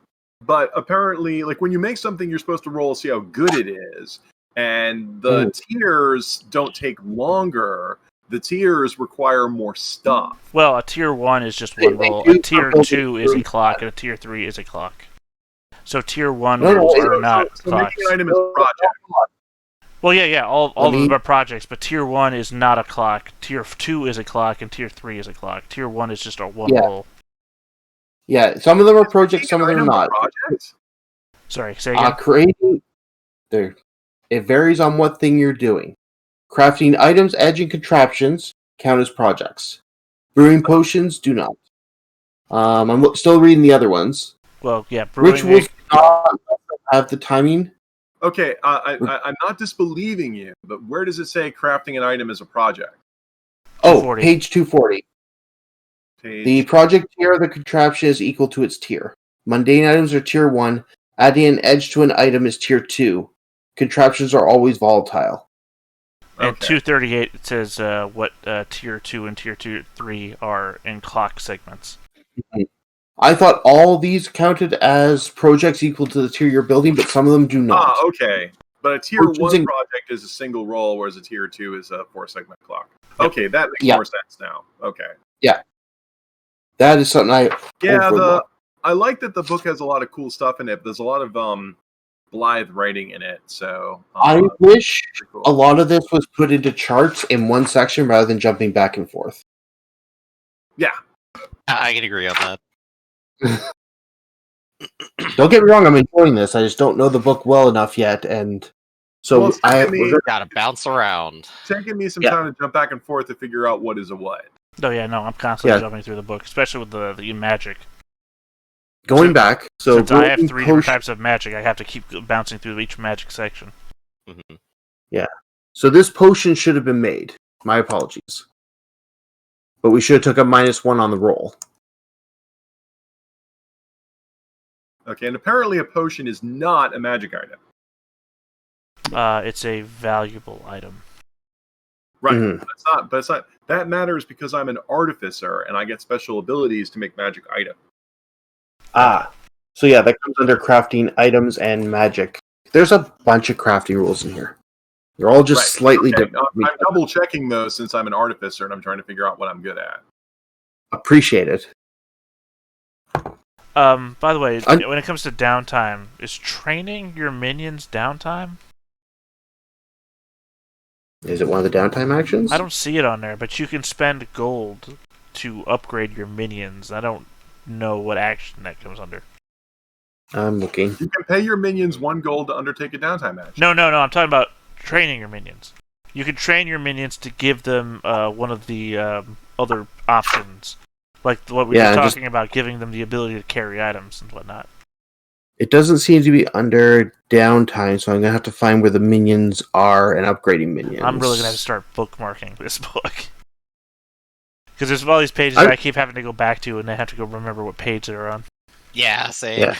but apparently, like when you make something, you're supposed to roll see how good it is, and the tiers don't take longer. The tiers require more stuff. Well, a tier 1 is just They one roll. do A tier something 2 is a really clock, and a tier 3 is a clock. So tier 1 No, rolls wait, are not So clocks. making an item is a project. Well, yeah, all Let of them me- are projects, but tier 1 is not a clock. Tier 2 is a clock, and tier 3 is a clock. Tier 1 is just a one Yeah. roll. Yeah, some of them are projects, some of them are Item a not. project? Sorry, say again. Creating there, it varies on what thing you're doing. Crafting items, edge, and contraptions count as projects. Brewing potions do not. I'm still reading the other ones. Well, yeah, brewing Rituals do not have the timing. Okay, I'm not disbelieving you, but where does it say crafting an item is a project? 240. Page 240. The project tier of the contraption is equal to its tier. Mundane items are tier 1. Adding an edge to an item is tier 2. Contraptions are always volatile. And Okay. 238 it says what tier 2 and tier 3 are in clock segments. I thought all these counted as projects equal to the tier you're building, but some of them do not. Okay. But a tier Which is 1 in- project is a single roll, whereas a tier 2 is a 4-segment clock. Yep. Okay, that makes Yeah. more sense now. Okay. That is something I Yeah, overlooked. I like that the book has a lot of cool stuff in it. There's a lot of blithe writing in it, so I wish pretty cool. a lot of this was put into charts in one section rather than jumping back and forth. Yeah. I can agree on that. Don't get me wrong, I'm enjoying this. I just don't know the book well enough yet, and so Well, it's taking me- Gotta bounce around. taking me some Yeah. time to jump back and forth to figure out what is a what. Oh yeah, no, I'm constantly Yeah. jumping through the book, especially with the magic. going back. So Since I have brewing 3 different potion- types of magic, I have to keep bouncing through each magic section. Mhm. So this potion should have been made. My apologies, but we should have took a -1 on the roll. Okay, and apparently a potion is not a magic item. It's a valuable item. Right. Mhm. But it's not. That matters because I'm an artificer and I get special abilities to make magic items. So yeah, that comes under crafting items and magic. There's a bunch of crafting rules in here. They're all just Right. slightly Okay, different. I'm double checking those since I'm an artificer and I'm trying to figure out what I'm good at. Appreciate it. By the way, I'm- when it comes to downtime, is training your minions downtime? Is it one of the downtime actions? I don't see it on there, but you can spend gold to upgrade your minions. I don't know what action that comes under. I'm looking. You can pay your minions 1 gold to undertake a downtime action. No, I'm talking about training your minions. You can train your minions to give them one of the other options, like what we Yeah, were just- talking about, giving them the ability to carry items and whatnot. It doesn't seem to be under downtime, so I'm gonna have to find where the minions are and upgrading minions. I'm really gonna have to start bookmarking this book because there's all these pages I keep having to go back to, and I have to go remember what page they're on. Yeah, same. Yeah.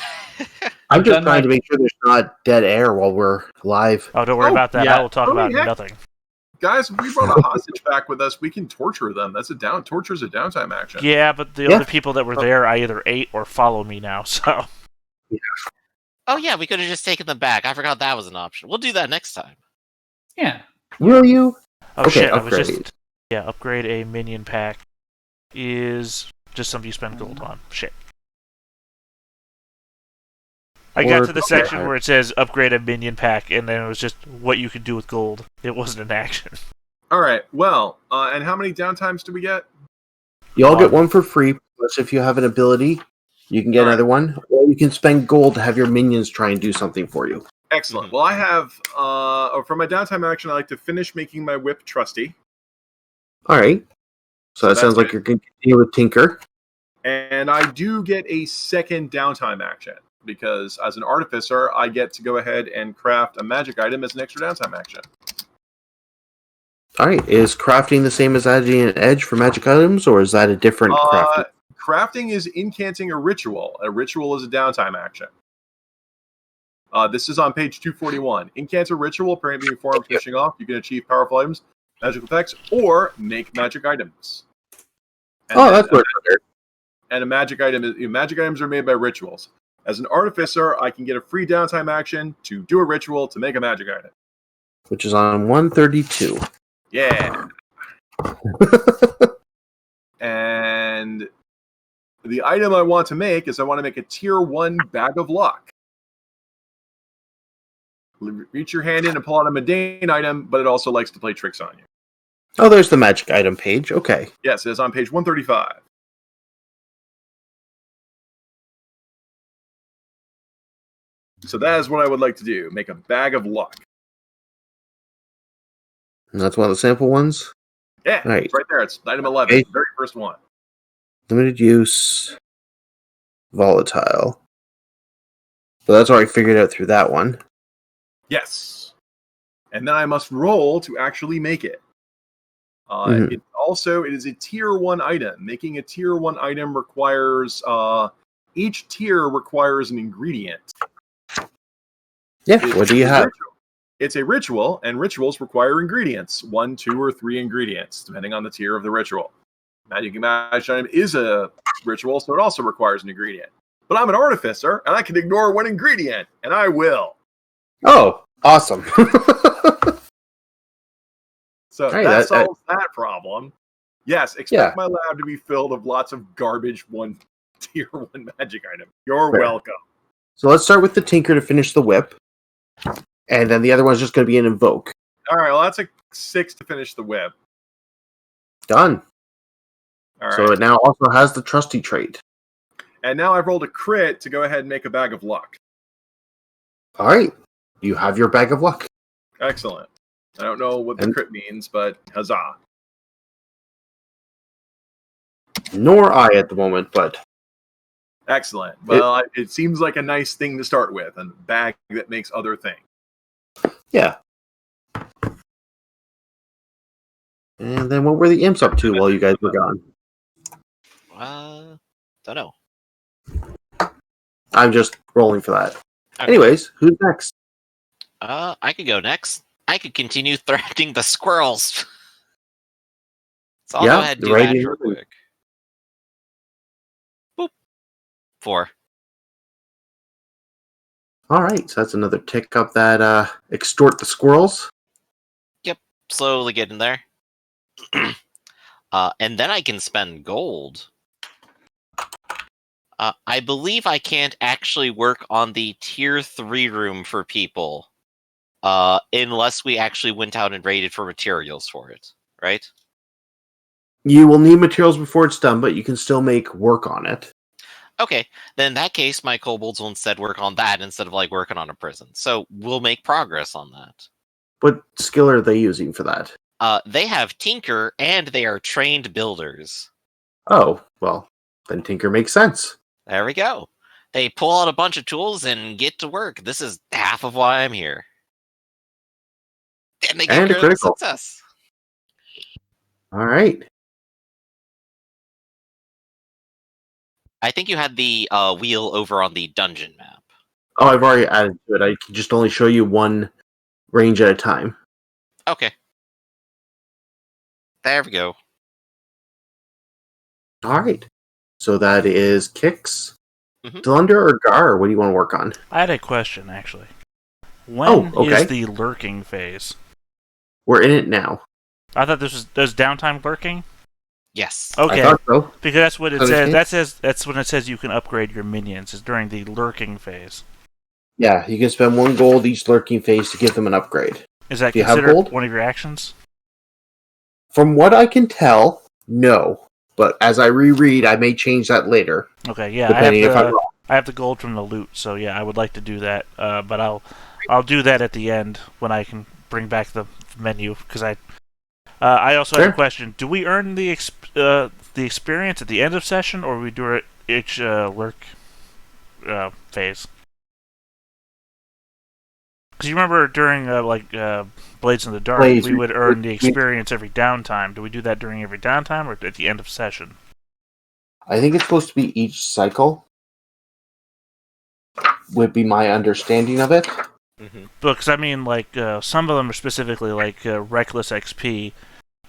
I'm just done trying my- to make sure there's not dead air while we're live. Oh, don't worry Oh, about that. yeah. I will talk Oh, about heck. nothing. Guys, if we brought a hostage back with us, we can torture them. Torture's a downtime action. Yeah, but the Yeah. other people that were there, I either ate or follow me now. So Oh yeah, we could have just taken them back. I forgot that was an option. We'll do that next time. Yeah. Will you? oh Okay, shit, I was upgrade. just upgrade a minion pack is just something you spend gold on. Shit. I got Or- to the okay. section where it says upgrade a minion pack, and then it was just what you could do with gold. It wasn't an action. All right. Well, and how many downtimes do we get? You all get one for free, plus if you have an ability, you can get All right. another one, or you can spend gold to have your minions try and do something for you. Excellent. Mhm. Well, I have for my downtime action, I like to finish making my whip trusty, All right. So that That's sounds like good. you're going to continue with Tinker. and I do get a second downtime action, because as an artificer, I get to go ahead and craft a magic item as an extra downtime action. All right. Is crafting the same as adding an edge for magic items, or is that a different crafting? Crafting is incanting a ritual. A ritual is a downtime action. This is on page 241. Incant a ritual, apparently being formed, finishing off. You can achieve powerful items, magical effects, or make magic items. And That's what it's and a magic item is magic items are made by rituals. As an artificer, I can get a free downtime action to do a ritual to make a magic item. which is on 132. Yeah. And the item I want to make is I want to make a tier 1 bag of luck. Reach your hand in and pull out a mundane item, but it also likes to play tricks on you. Oh, there's the magic item page. Okay. Yes, it is on page 135. So that is what I would like to do. Make a bag of luck. And that's one of the sample ones. Yeah, Right. it's right there. It's item 11, Okay. very first one. Limited use. Volatile. So that's already figured out through that one. Yes. And then I must roll to actually make it. Mhm. It is a tier 1 item. Making a tier 1 item requires each tier requires an ingredient. Yeah, what do you have? It's a ritual, and rituals require ingredients. 1, 2, or 3 ingredients, depending on the tier of the ritual. Magic item is a ritual, so it also requires an ingredient. But I'm an artificer, and I can ignore one ingredient, and I will. Oh, awesome. So Hey, that solves that problem. Yes, expect Yeah. my lab to be filled of lots of garbage tier 1 magic item. You're Fair. welcome. So let's start with the Tinker to finish the whip. And then the other one's just going to be an Invoke. All right, well, that's a 6 to finish the whip. Done. All right. So it now also has the Trusty trait. And now I've rolled a crit to go ahead and make a bag of luck. All right. You have your bag of luck. Excellent. I don't know what the And- crit means, but huzzah. Nor I at the moment, but Excellent. Well, it seems like a nice thing to start with, a bag that makes other things. yeah. And then what were the imps up to while you guys were gone? Don't know. I'm just rolling for that. Okay. Anyways, who's next? I could go next. I could continue threatening the squirrels. So I'll Yeah, go ahead and do right that in. real quick. Boop. 4. All right, so that's another tick up that extort the squirrels. Slowly getting there. And then I can spend gold. I believe I can't actually work on the tier 3 room for people unless we actually went out and raided for materials for it, right? You will need materials before it's done, but you can still make work on it. Okay, then in that case, my kobolds will instead work on that instead of like working on a prison. So we'll make progress on that. What skill are they using for that? They have Tinker and they are trained builders. Oh, well, then Tinker makes sense. There we go. They pull out a bunch of tools and get to work. This is half of why I'm here. And they get And a critical critical. success. All right. I think you had the wheel over on the dungeon map. Oh, I've already added to it. I can just only show you one range at a time. Okay. There we go. All right. So that is Kix, Mhm. Cylinder, or Gar. What do you want to work on? I had a question, actually. When okay. is the lurking phase? We're in it now. I thought there's downtime lurking. Yes. Okay, I thought so. because that's what it Okay. says. That's when it says you can upgrade your minions. Is during the lurking phase. Yeah, you can spend 1 gold each lurking phase to give them an upgrade. Is that Do you have considered gold? one of your actions? From what I can tell, no. But as I reread, I may change that later. Okay, yeah, Depending if I'm wrong. I have the gold from the loot, so yeah, I would like to do that. But I'll do that at the end when I can bring back the menu because I also have Sure. a question. Do we earn the experience at the end of session, or we do it each lurk phase? Because you remember during Blades in the Dark, Blades, we would earn the we- experience every downtime. Do we do that during every downtime or at the end of session? I think it's supposed to be each cycle. Would be my understanding of it. Because I mean, some of them are specifically Reckless XP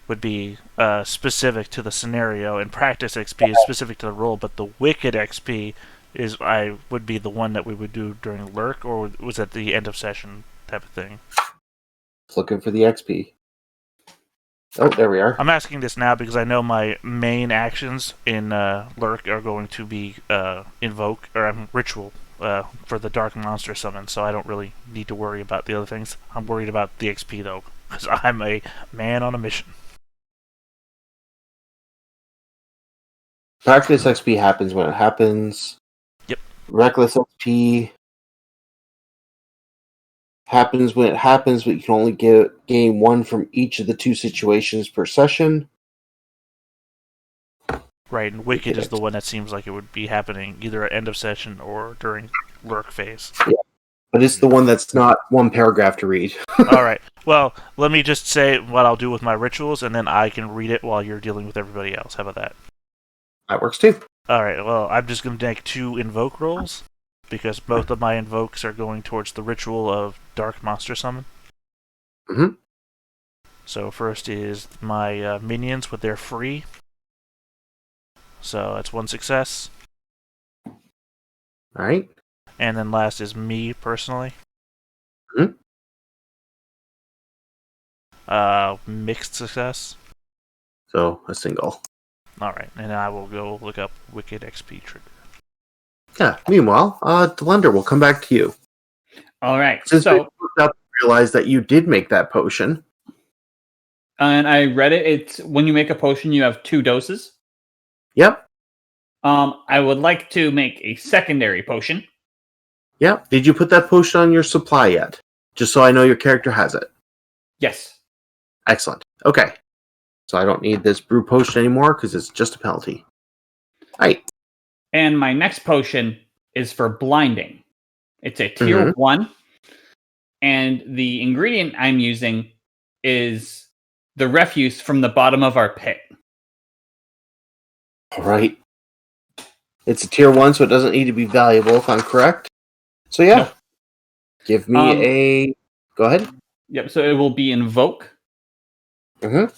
would be specific to the scenario, and Practice XP is specific to the role. But the Wicked XP would be the one that we would do during Lurk, or was at the end of session type of thing. Looking for the XP. Oh, there we are. I'm asking this now because I know my main actions in Lurk are going to be invoke or ritual for the Dark Monster summon, so I don't really need to worry about the other things. I'm worried about the XP though, because I'm a man on a mission. Practice XP happens when it happens. Yep. Reckless XP happens when it happens, but you can only gain one from each of the 2 situations per session. Right, and Wicked is the one that seems like it would be happening either at end of session or during Lurk phase. Yeah. But it's the one that's not one paragraph to read. Alright, well, let me just say what I'll do with my rituals, and then I can read it while you're dealing with everybody else. How about that? That works too. Alright, well, I'm just going to make 2 invoke rolls, because both of my invokes are going towards the ritual of Dark Monster Summon. Mm-hmm. So first is my minions with their free. So that's 1 success. Alright. And then last is me personally. Mm-hmm. Mixed success. So, a single. Alright, and I will go look up Wicked XP trigger. Yeah, meanwhile, Delender, we'll come back to you. All right. Since So, we looked up and realized that you did make that potion. and I read it. It's when you make a potion, you have 2 doses. Yep. I would like to make a secondary potion. Yep. Did you put that potion on your supply yet? Just so I know your character has it. Yes. Excellent. Okay. So I don't need this brew potion anymore because it's just a penalty. Alright. And my next potion is for blinding. It's a tier 1. And the ingredient I'm using is the refuse from the bottom of our pit. Alright. It's a tier 1, so it doesn't need to be valuable, if I'm correct. So yeah. No. Give me a... Go ahead. Yep, so it will be invoke. Mm-hmm.